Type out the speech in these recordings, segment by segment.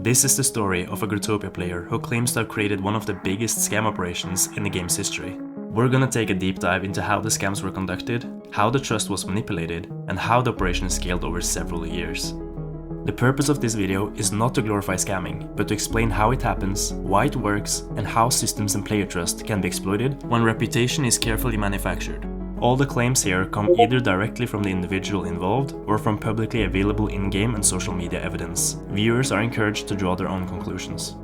This is the story of a Growtopia player who claims to have created one of the biggest scam operations in the game's history. We're gonna take a deep dive into how the scams were conducted, how the trust was manipulated, and how the operation scaled over several years. The purpose of this video is not to glorify scamming, but to explain how it happens, why it works, and how systems and player trust can be exploited when reputation is carefully manufactured. All the claims here come either directly from the individual involved or from publicly available in-game and social media evidence. Viewers are encouraged to draw their own conclusions.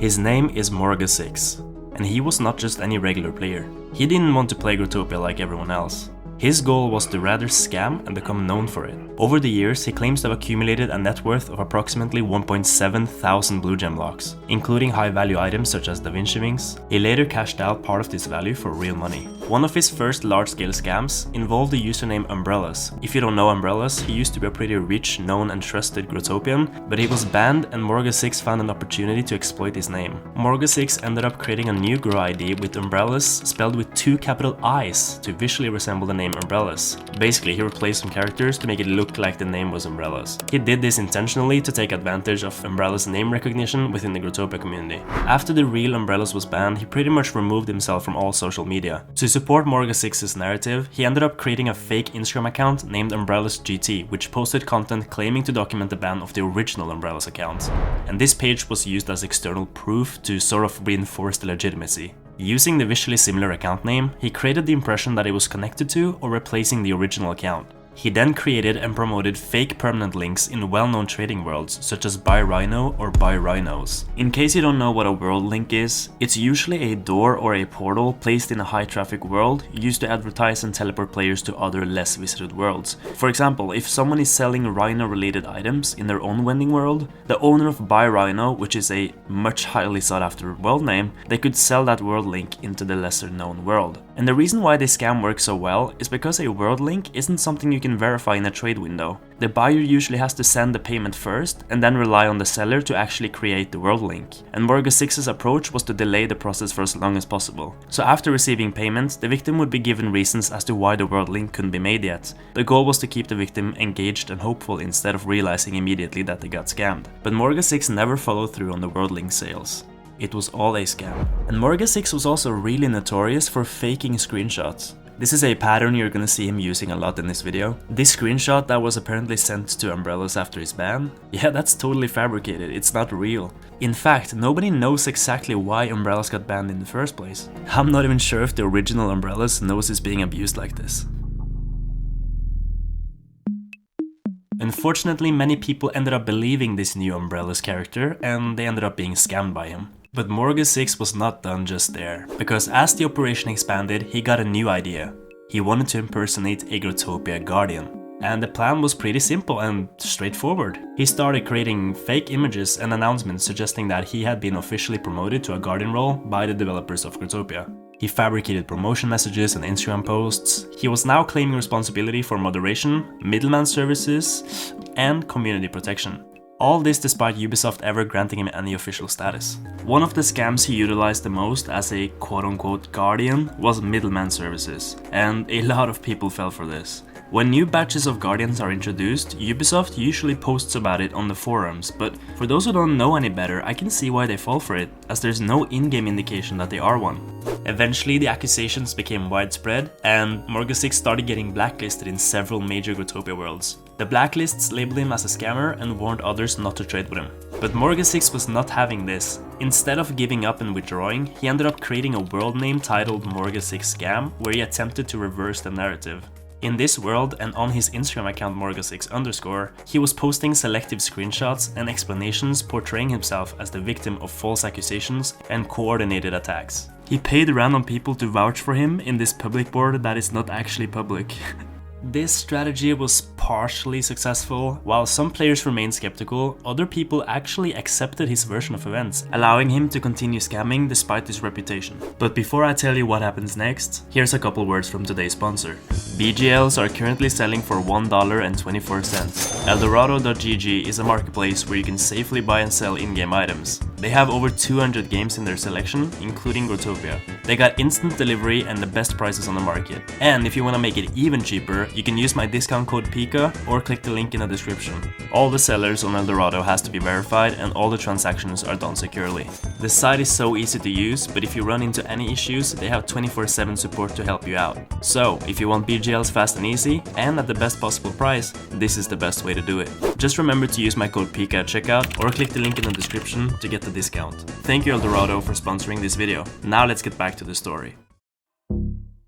His name is Morga6, and he was not just any regular player. He didn't want to play Growtopia like everyone else. His goal was to rather scam and become known for it. Over the years, he claims to have accumulated a net worth of approximately 1.7 thousand blue gem locks, including high-value items such as Da Vinci Wings. He later cashed out part of this value for real money. One of his first large-scale scams involved the username Umbrellas. If you don't know Umbrellas, he used to be a pretty rich, known and trusted Growtopian, but he was banned and Morga6 found an opportunity to exploit his name. Morga6 ended up creating a new Grow ID with Umbrellas spelled with 2 capital I's to visually resemble the name Umbrellas. Basically, he replaced some characters to make it look like the name was Umbrellas. He did this intentionally to take advantage of Umbrellas' name recognition within the Growtopia community. After the real Umbrellas was banned, he pretty much removed himself from all social media. To support Morga6's narrative, he ended up creating a fake Instagram account named Umbrellas GT, which posted content claiming to document the ban of the original Umbrellas account. And this page was used as external proof to sort of reinforce the legitimacy. Using the visually similar account name, he created the impression that it was connected to or replacing the original account. He then created and promoted fake permanent links in well-known trading worlds such as Buy Rhino or Buy Rhinos. In case you don't know what a world link is, it's usually a door or a portal placed in a high-traffic world used to advertise and teleport players to other less visited worlds. For example, if someone is selling Rhino-related items in their own vending world, the owner of Buy Rhino, which is a much highly sought-after world name, they could sell that world link into the lesser-known world. And the reason why this scam works so well is because a world link isn't something you can verify in a trade window. The buyer usually has to send the payment first and then rely on the seller to actually create the world link. And Morga6's approach was to delay the process for as long as possible. So after receiving payment, the victim would be given reasons as to why the world link couldn't be made yet. The goal was to keep the victim engaged and hopeful instead of realizing immediately that they got scammed. But Morga6 never followed through on the world link sales. It was all a scam. And Morga6 was also really notorious for faking screenshots. This is a pattern you're gonna see him using a lot in this video. This screenshot that was apparently sent to Umbrellas after his ban, yeah, that's totally fabricated, it's not real. In fact, nobody knows exactly why Umbrellas got banned in the first place. I'm not even sure if the original Umbrellas knows it's being abused like this. Unfortunately, many people ended up believing this new Umbrellas character and they ended up being scammed by him. But Morga6 was not done just there, because as the operation expanded, he got a new idea. He wanted to impersonate a Growtopia Guardian. And the plan was pretty simple and straightforward. He started creating fake images and announcements suggesting that he had been officially promoted to a Guardian role by the developers of Growtopia. He fabricated promotion messages and Instagram posts. He was now claiming responsibility for moderation, middleman services, and community protection. All this despite Ubisoft ever granting him any official status. One of the scams he utilized the most as a quote-unquote guardian was middleman services, and a lot of people fell for this. When new batches of Guardians are introduced, Ubisoft usually posts about it on the forums, but for those who don't know any better, I can see why they fall for it, as there's no in-game indication that they are one. Eventually, the accusations became widespread, and Morga6 started getting blacklisted in several major Growtopia worlds. The blacklists labeled him as a scammer and warned others not to trade with him. But Morga6 was not having this. Instead of giving up and withdrawing, he ended up creating a world name titled Morga6 Scam, where he attempted to reverse the narrative. In this world and on his Instagram account Morga6_, he was posting selective screenshots and explanations portraying himself as the victim of false accusations and coordinated attacks. He paid random people to vouch for him in this public board that is not actually public. This strategy was partially successful. While some players remained skeptical, other people actually accepted his version of events, allowing him to continue scamming despite his reputation. But before I tell you what happens next, here's a couple words from today's sponsor. BGLs are currently selling for $1.24. Eldorado.gg is a marketplace where you can safely buy and sell in-game items. They have over 200 games in their selection, including Growtopia. They got instant delivery and the best prices on the market. And if you want to make it even cheaper, you can use my discount code PIKA or click the link in the description. All the sellers on Eldorado has to be verified and all the transactions are done securely. The site is so easy to use, but if you run into any issues, they have 24/7 support to help you out. So, if you want BGLs fast and easy, and at the best possible price, this is the best way to do it. Just remember to use my code PIKA at checkout or click the link in the description to get the discount. Thank you Eldorado for sponsoring this video. Now let's get back to the story.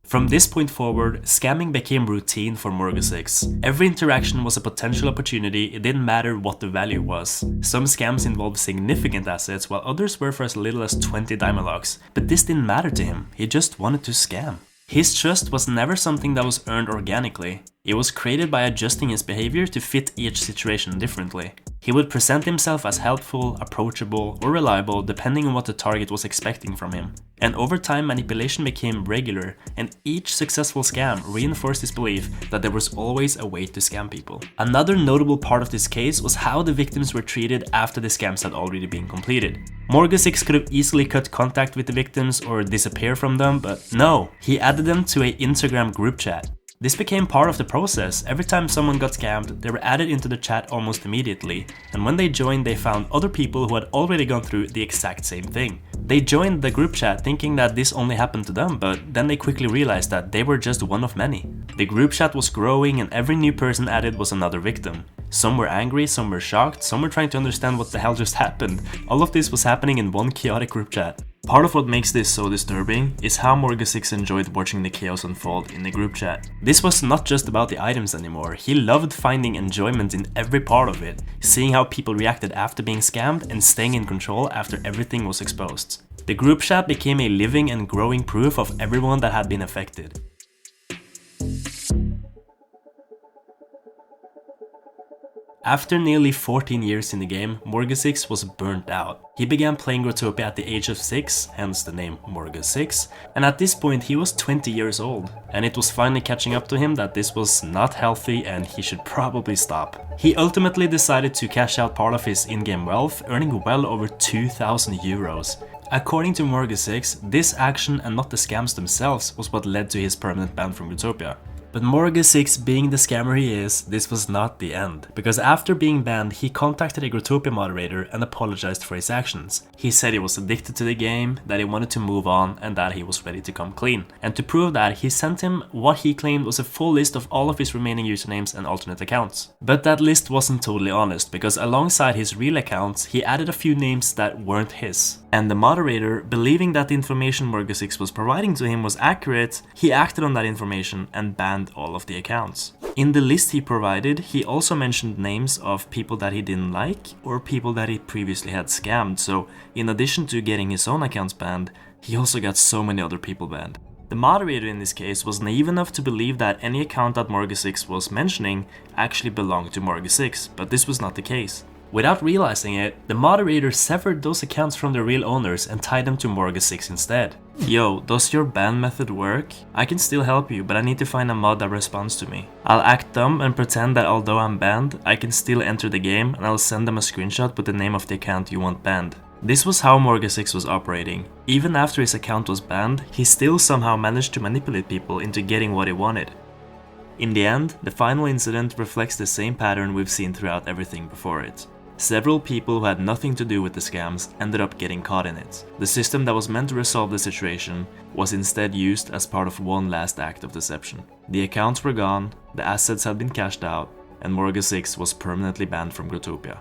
From this point forward, scamming became routine for Morga6. Every interaction was a potential opportunity, it didn't matter what the value was. Some scams involved significant assets, while others were for as little as 20 Diamalogs. But this didn't matter to him, he just wanted to scam. His trust was never something that was earned organically. It was created by adjusting his behavior to fit each situation differently. He would present himself as helpful, approachable, or reliable depending on what the target was expecting from him. And over time, manipulation became regular, and each successful scam reinforced his belief that there was always a way to scam people. Another notable part of this case was how the victims were treated after the scams had already been completed. Morga6 could have easily cut contact with the victims or disappear from them, but no, he added them to an Instagram group chat. This became part of the process. Every time someone got scammed, they were added into the chat almost immediately, and when they joined, they found other people who had already gone through the exact same thing. They joined the group chat thinking that this only happened to them, but then they quickly realized that they were just one of many. The group chat was growing and every new person added was another victim. Some were angry, some were shocked, some were trying to understand what the hell just happened. All of this was happening in one chaotic group chat. Part of what makes this so disturbing is how Morga6 enjoyed watching the chaos unfold in the group chat. This was not just about the items anymore, he loved finding enjoyment in every part of it, seeing how people reacted after being scammed and staying in control after everything was exposed. The group chat became a living and growing proof of everyone that had been affected. After nearly 14 years in the game, Morga6 was burnt out. He began playing Growtopia at the age of 6, hence the name Morga6, and at this point he was 20 years old, and it was finally catching up to him that this was not healthy and he should probably stop. He ultimately decided to cash out part of his in-game wealth, earning well over 2,000 euros. According to Morga6, this action and not the scams themselves was what led to his permanent ban from Growtopia. But Morga6, being the scammer he is, this was not the end, because after being banned, he contacted a Growtopia moderator and apologized for his actions. He said he was addicted to the game, that he wanted to move on, and that he was ready to come clean. And to prove that, he sent him what he claimed was a full list of all of his remaining usernames and alternate accounts. But that list wasn't totally honest, because alongside his real accounts, he added a few names that weren't his. And the moderator, believing that the information Morga6 was providing to him was accurate, he acted on that information and banned all of the accounts. In the list he provided, he also mentioned names of people that he didn't like or people that he previously had scammed, so in addition to getting his own accounts banned, he also got so many other people banned. The moderator in this case was naive enough to believe that any account that Morga6 was mentioning actually belonged to Morga6, but this was not the case. Without realizing it, the moderator severed those accounts from their real owners and tied them to Morga6 instead. Yo, does your ban method work? I can still help you, but I need to find a mod that responds to me. I'll act dumb and pretend that although I'm banned, I can still enter the game, and I'll send them a screenshot with the name of the account you want banned. This was how Morga6 was operating. Even after his account was banned, he still somehow managed to manipulate people into getting what he wanted. In the end, the final incident reflects the same pattern we've seen throughout everything before it. Several people who had nothing to do with the scams ended up getting caught in it. The system that was meant to resolve the situation was instead used as part of one last act of deception. The accounts were gone, the assets had been cashed out, and Morga6 was permanently banned from Growtopia.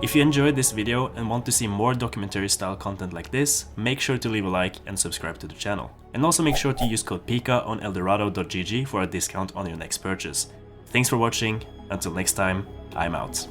If you enjoyed this video and want to see more documentary style content like this, make sure to leave a like and subscribe to the channel. And also make sure to use code PIKA on eldorado.gg for a discount on your next purchase. Thanks for watching, until next time, I'm out.